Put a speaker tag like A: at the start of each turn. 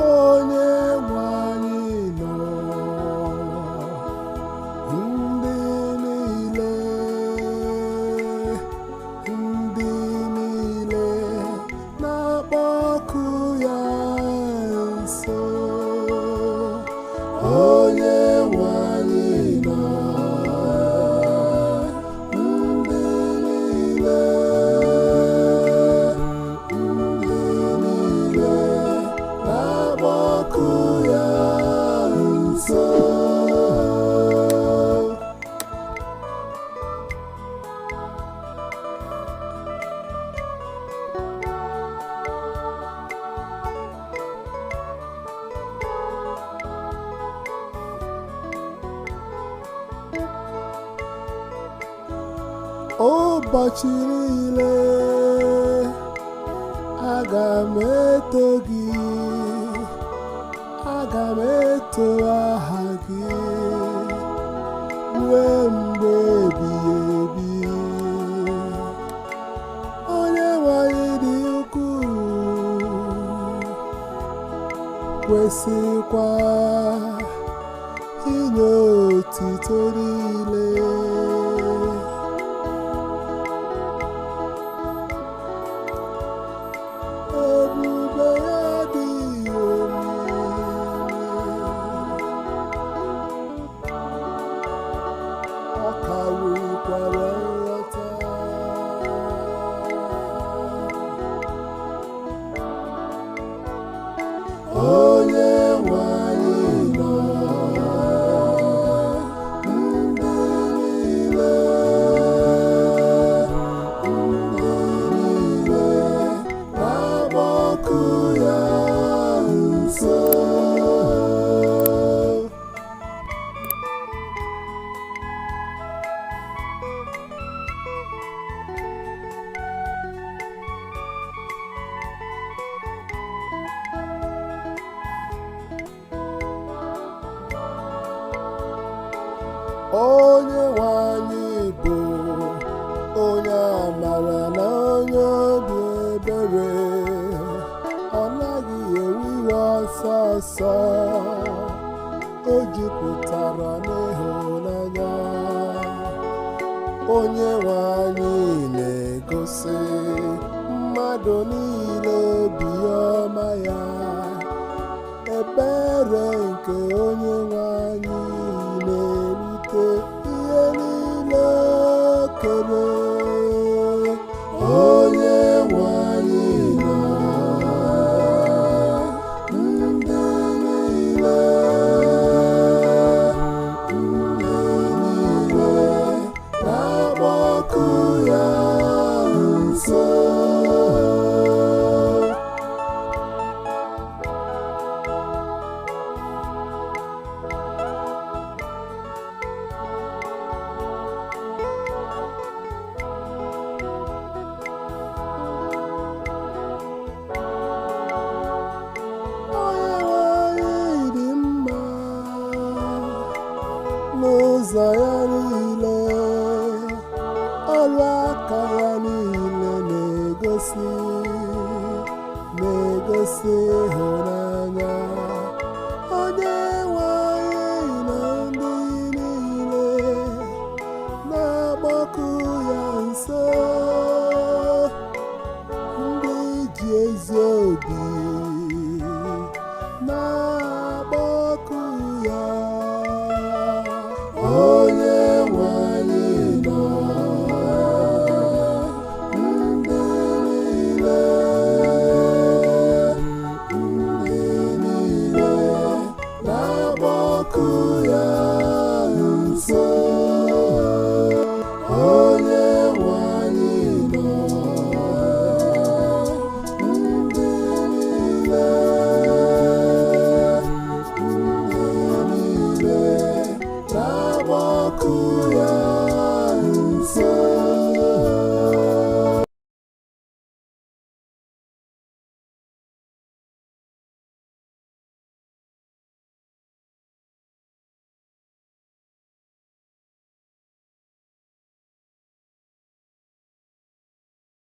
A: Onye nwe anyị nọ, ndị niile na-akpọku ya nso. Onye nwe anyị nọ, ndị niile na-akpọku ya nso. Ụbọchị niile aga m eto gị, aga m eto aha gị ruo mgbe ebighị ebi. Onye nwe anyị dị ukwuu, kwesịkwa inye otuto niile. Ebube ya dị omimi, ọ karịkwara nghọta. Onye nwe anyị nọ, ndị niile na-akpọku ya nso. Onye nwe anyị bụ onye amara na onye obi ebere, ọ naghị ewe iwe ọsọ ọsọ, o jupụtara n'ịhụnanya. Onye nwe anyị na-egosi mmadụ niile obiọma ya. Ebere nke onye nwe anyị na-erute ihe niile o kere. Onye nwe anyị nọ, ndị niile na-akpọku ya nso. N'ụzọ ya niile, ọrụ aka ya niile na-egosi ịhụnanya. Onye nwe anyị na ndị niile na-akpọku ya nso, ndị ji ezi obi na-akpọku ya. Onye nwe anyị nọ, ndị niile na-akpọku ya nso. Onye nwe anyị nọ, ndị niile na-akpọku